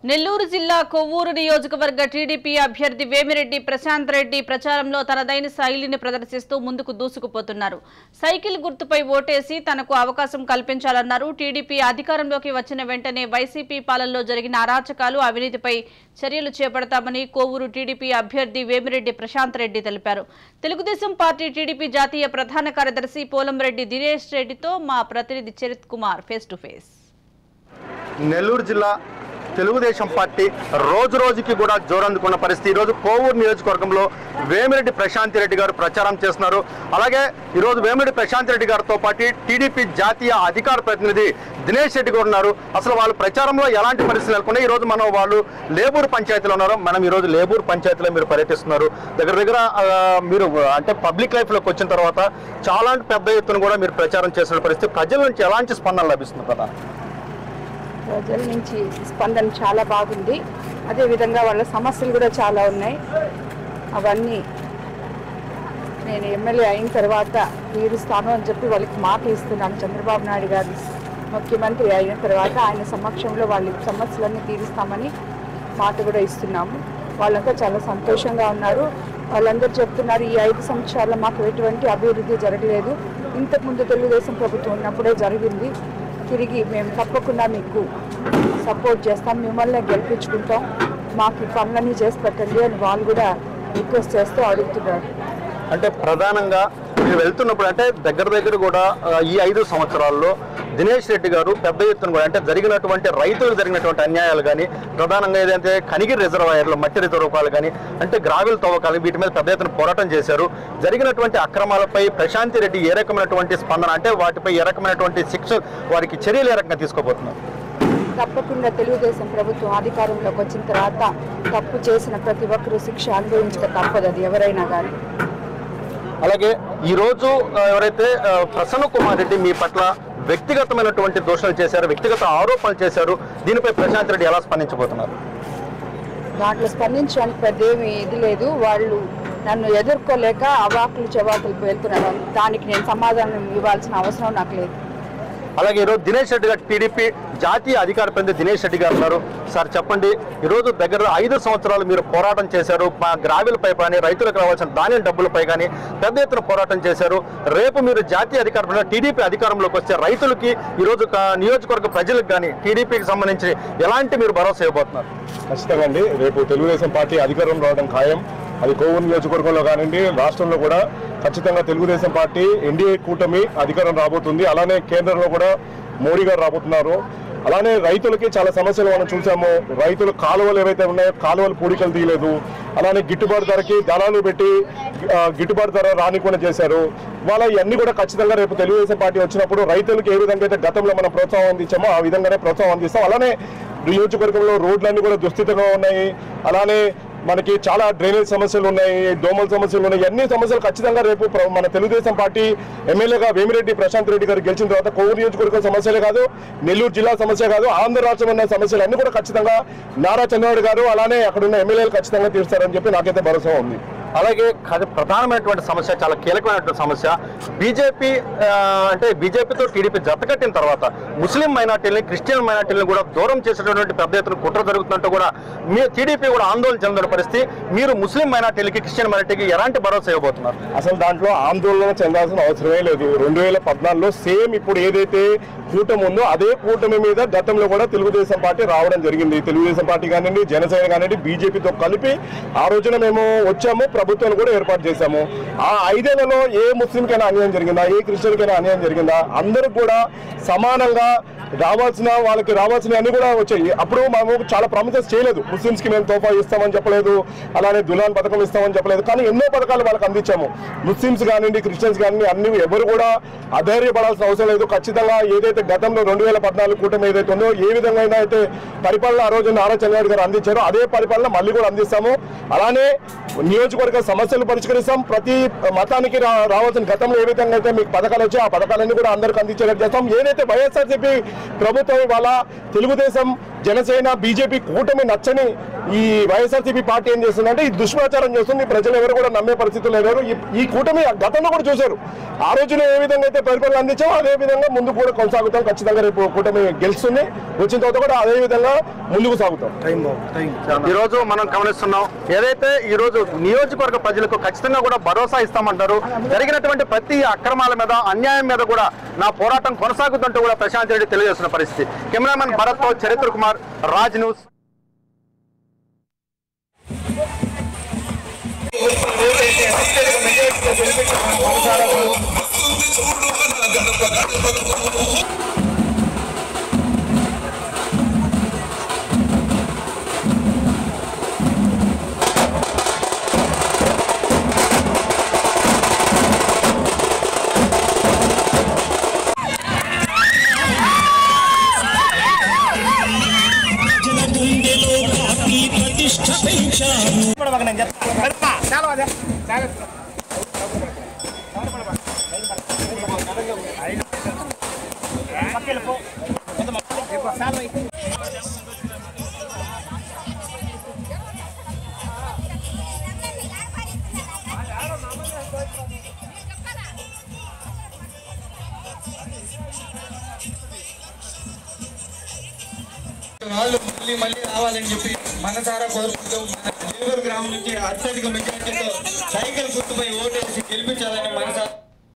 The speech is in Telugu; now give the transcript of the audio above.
నెల్లూరు జిల్లా కొవ్వూరు నియోజకవర్గ టీడీపీ అభ్యర్థి వేమిరెడ్డి ప్రశాంత్ రెడ్డి ప్రచారంలో తనదైన శైలిని ప్రదర్శిస్తూ ముందుకు దూసుకుపోతున్నారు. సైకిల్ గుర్తుపై ఓటేసి తనకు అవకాశం కల్పించాలన్నారు. టీడీపీ అధికారంలోకి వచ్చిన వెంటనే వైసీపీ పాలనలో జరిగిన అరాచకాలు, అవినీతిపై చర్యలు చేపడతామని కొవ్వూరు టీడీపీ అభ్యర్థి వేమిరెడ్డి ప్రశాంత్ రెడ్డి తెలిపారు. తెలుగుదేశం పార్టీ టీడీపీ జాతీయ ప్రధాన కార్యదర్శి పోలంరెడ్డి దినేష్ రెడ్డితో మా ప్రతినిధి Charith Kumar face to face. Nellore జిల్లా తెలుగుదేశం పార్టీ రోజు రోజుకి కూడా జోరందుకున్న పరిస్థితి. ఈరోజు కోవూరు నియోజకవర్గంలో వేమిరెడ్డి ప్రశాంత్ రెడ్డి గారు ప్రచారం చేస్తున్నారు. అలాగే ఈరోజు వేమిరెడ్డి ప్రశాంత్ రెడ్డి గారితో పాటు టీడీపీ జాతీయ అధికార ప్రతినిధి దినేష్ రెడ్డి గారు ఉన్నారు. అసలు వాళ్ళు ప్రచారంలో ఎలాంటి పరిస్థితులు నెలకొన్నాయి, ఈరోజు మనం వాళ్ళు లేబూరు పంచాయతీలో ఉన్నారు. మనం ఈరోజు లేబూరు పంచాయతీలో మీరు పర్యటిస్తున్నారు. దగ్గర మీరు అంటే పబ్లిక్ లైఫ్లోకి వచ్చిన తర్వాత చాలా పెద్ద ఎత్తున కూడా మీరు ప్రచారం చేసిన పరిస్థితి. ప్రజల నుంచి ఎలాంటి స్పందన లభిస్తుంది కదా? ప్రజల నుంచి స్పందన చాలా బాగుంది. అదేవిధంగా వాళ్ళ సమస్యలు కూడా చాలా ఉన్నాయి. అవన్నీ నేను ఎమ్మెల్యే అయిన తర్వాత తీరుస్తాను అని చెప్పి వాళ్ళకి మాట ఇస్తున్నాను. చంద్రబాబు నాయుడు గారు ముఖ్యమంత్రి అయిన తర్వాత ఆయన సమక్షంలో వాళ్ళ సమస్యలన్నీ తీరుస్తామని మాట కూడా ఇస్తున్నాము. వాళ్ళంతా చాలా సంతోషంగా ఉన్నారు. వాళ్ళందరూ చెప్తున్నారు, ఈ 5 సంవత్సరాల్లో మాకు ఎటువంటి అభివృద్ధి జరగలేదు, ఇంతకుముందు తెలుగుదేశం ప్రభుత్వం ఉన్నప్పుడే జరిగింది. తిరిగి మేము తప్పకుండా మీకు సపోర్ట్ చేస్తాం, మిమ్మల్ని గెలిపించుకుంటాం, మాకు ఈ పనులన్నీ చేసి పెట్టండి అని వాళ్ళు కూడా రిక్వెస్ట్ చేస్తూ అడుగుతున్నారు. అంటే ప్రధానంగా మీరు వెళ్తున్నప్పుడు అంటే దగ్గర కూడా ఈ 5 సంవత్సరాల్లో దినేష్ రెడ్డి గారు పెద్ద ఎత్తున కూడా అంటే జరిగినటువంటి రైతులకు జరిగినటువంటి అన్యాయాలు కానీ, ప్రధానంగా ఏదైతే కనిగిరి రిజర్వాయర్లు మట్టి రిజర్వాయర్లు కానీ, అంటే గ్రావెల్ తవ్వకాలు, వీటి మీద పెద్ద ఎత్తున పోరాటం చేశారు. జరిగినటువంటి అక్రమాలపై ప్రశాంత్ రెడ్డి ఏ రకమైనటువంటి స్పందన, అంటే వాటిపై ఏ రకమైనటువంటి శిక్ష, వారికి చర్యలు ఏ రకంగా తీసుకోబోతున్నారు? తప్పకుండా తెలుగుదేశం ప్రభుత్వం అధికారంలోకి వచ్చిన తర్వాత తప్పు చేసిన ప్రతి ఒక్కరూ శిక్ష అనుభవించక తప్పదు, అది ఎవరైనా కానీ. అలాగే ఈరోజు ఎవరైతే ప్రసన్న కుమార్ రెడ్డి మీ పట్ల వ్యక్తిగతమైనటువంటి దోషాలు చేశారు, వ్యక్తిగత ఆరోపణలు చేశారు, దీనిపై ప్రశాంత్ రెడ్డి ఎలా స్పందించబోతున్నారు? దాంట్లో స్పందించడానికి పెద్దేమీ ఇది లేదు. వాళ్ళు నన్ను ఎదుర్కోలేక అవాకులు చెవాకులకు వెళ్తున్నారు. దానికి నేను సమాధానం ఇవ్వాల్సిన అవసరం నాకు లేదు. అలాగే ఈరోజు దినేష్ రెడ్డి గారు టీడీపీ జాతీయ అధికార ప్రతినిధి దినేష్ రెడ్డి గారు ఉన్నారు. సార్ చెప్పండి, ఈరోజు దగ్గర 5 సంవత్సరాలు మీరు పోరాటం చేశారు. మా గ్రావెల్పై కానీ, రైతులకు రావాల్సిన ధాన్యం డబ్బులపై కానీ పెద్ద ఎత్తున పోరాటం చేశారు. రేపు మీరు జాతీయ అధికార టీడీపీ అధికారంలోకి వస్తే రైతులకి, ఈరోజు నియోజకవర్గ ప్రజలకు కానీ టీడీపీకి సంబంధించి ఎలాంటి మీరు భరోసా ఇవ్వబోతున్నారు? ఖచ్చితంగా అండి, రేపు తెలుగుదేశం పార్టీ అధికారం రావడం ఖాయం. అది కోవూరు నియోజకవర్గంలో కానివ్వండి, రాష్ట్రంలో కూడా ఖచ్చితంగా తెలుగుదేశం పార్టీ ఎన్డీఏ కూటమి అధికారం రాబోతుంది. అలానే కేంద్రంలో కూడా మోడీ గారు రాబోతున్నారు. అలానే రైతులకి చాలా సమస్యలు మనం చూసాము. రైతులు కాలువలు ఏవైతే ఉన్నాయో కాలువలు పూడికలు తీయలేదు. అలానే గిట్టుబాటు ధరకి దళాలు పెట్టి గిట్టుబాటు ధర రానికుండా చేశారు. వాళ్ళ ఇవన్నీ కూడా ఖచ్చితంగా రేపు తెలుగుదేశం పార్టీ వచ్చినప్పుడు రైతులకు ఏ విధంగా అయితే గతంలో మనం ప్రోత్సాహం అందించామో ఆ విధంగానే ప్రోత్సాహం అందిస్తాం. అలానే నియోజకవర్గంలో రోడ్లన్నీ కూడా దుస్థితిగా ఉన్నాయి. అలానే మనకి చాలా డ్రైనేజ్ సమస్యలు ఉన్నాయి, దోమల సమస్యలు ఉన్నాయి. అన్ని సమస్యలు ఖచ్చితంగా రేపు మన తెలుగుదేశం పార్టీ ఎమ్మెల్యేగా వేమిరెడ్డి ప్రశాంత్ రెడ్డి గారు గెలిచిన తర్వాత కోవూరు నియోజకవర్గం సమస్యలే కాదు, నెల్లూరు జిల్లా సమస్య కాదు, ఆంధ్ర రాష్ట్రం ఉన్న సమస్యలు అన్ని కూడా ఖచ్చితంగా నారా చంద్రబాబు గారు అలానే అక్కడ ఉన్న ఎమ్మెల్యేలు ఖచ్చితంగా తీరుస్తారని చెప్పి నాకైతే భరోసా ఉంది. అలాగే ప్రధానమైనటువంటి సమస్య, చాలా కీలకమైనటువంటి సమస్య, బీజేపీ అంటే బీజేపీతో టీడీపీ జతకట్టిన తర్వాత ముస్లిం మైనార్టీలని, క్రిస్టియన్ మైనార్టీలను కూడా దూరం చేసేటటువంటి పెద్ద ఎత్తున కుట్ర జరుగుతున్నట్టు కూడా మీ టీడీపీ కూడా ఆందోళన చెందిన పరిస్థితి. మీరు ముస్లిం మైనార్టీలకి, క్రిస్టియన్ మైనార్టీకి ఎలాంటి భరోసా ఇవ్వబోతున్నారు? అసలు దాంట్లో ఆందోళన చెందాల్సిన అవసరమే లేదు. 2014లో సేమ్ ఇప్పుడు ఏదైతే కూటమి ఉందో అదే కూటమి మీద గతంలో కూడా తెలుగుదేశం పార్టీ రావడం జరిగింది. తెలుగుదేశం పార్టీ కానివ్వండి, జనసేన కానివ్వండి, బీజేపీతో కలిపి ఆ రోజున మేము వచ్చాము, ప్రభుత్వాన్ని కూడా ఏర్పాటు చేశాము. ఆ 5 ఏళ్లలో ఏ ముస్లింకైనా అన్యాయం జరిగిందా, ఏ క్రిస్టియన్కైనా అన్యాయం జరిగిందా? అందరూ కూడా సమానంగా వాళ్ళకి రావాల్సిన అన్ని కూడా వచ్చాయి. అప్పుడు మేము చాలా ప్రామిసెస్ చేయలేదు. ముస్లింస్కి మేము తోఫా ఇస్తామని చెప్పలేదు, అలానే దులాన్ పథకం ఇస్తామని చెప్పలేదు. కానీ ఎన్నో పథకాలు వాళ్ళకి అందించాము. ముస్లింస్ కానివ్వండి, క్రిస్టియన్స్ కానివ్వండి, అన్ని ఎవరు కూడా అధైర్యపడాల్సిన అవసరం లేదు. ఖచ్చితంగా ఏదైతే గతంలో 2014 కూటమి ఏదైతే ఉందో ఏ విధంగా అయితే పరిపాలన ఆ రోజు నారా చంద్రబాబు గారు అందించారో అదే పరిపాలన మళ్ళీ కూడా అందిస్తాము. అలానే నియోజకవర్గ సమస్యలు పరిష్కరిస్తాం. ప్రతి మతానికి రావాల్సిన గతంలో ఏ విధంగా అయితే మీకు పథకాలు వచ్చాయో ఆ పథకాలన్నీ కూడా అందరికీ అందించేలా చేస్తాం. ఏదైతే వైఎస్ఆర్సీపీ ప్రభుత్వం ఇవాళ తెలుగుదేశం జనసేన బీజేపీ కూటమి నచ్చని ఈ వైఎస్ఆర్సీపీ పార్టీ ఏం చేస్తుందంటే ఈ దుష్ప్రచారం చేస్తుంది. ప్రజలు ఎవరు కూడా నమ్మే పరిస్థితులు లేరు. ఈ కూటమి గతంలో కూడా చూశారు. ఆ రోజున ఏ విధంగా అయితే పరిపాలన అందించామో అదే విధంగా ముందు కూడా కొనసాగుతాం. ఖచ్చితంగా రేపు కూటమి గెలుస్తుంది. వచ్చిన తర్వాత కూడా అదే విధంగా ముందుకు సాగుతాం. ఈ రోజు మనం గమనిస్తున్నాం, ఏదైతే ఈ రోజు నియోజకవర్గ ప్రజలకు ఖచ్చితంగా కూడా భరోసా ఇస్తామంటారు. జరిగినటువంటి ప్రతి అక్రమాల మీద, అన్యాయం మీద కూడా నా పోరాటం కొనసాగుతుంటూ కూడా ప్రశాంత్ రెడ్డి తెలియజేస్తున్న పరిస్థితి. కెమెరామెన్ భరత్ తో చరిత్ర కుమార్, రాజ్ న్యూస్. వాళ్ళు మళ్ళీ రావాలని చెప్పి మనసారా కోరుకుంటూ మన దేవూరు గ్రామం నుంచి అత్యధిక మెజార్టీతో సైకిల్ గుర్తుపై ఓటేసి గెలిపించాలని మనసారా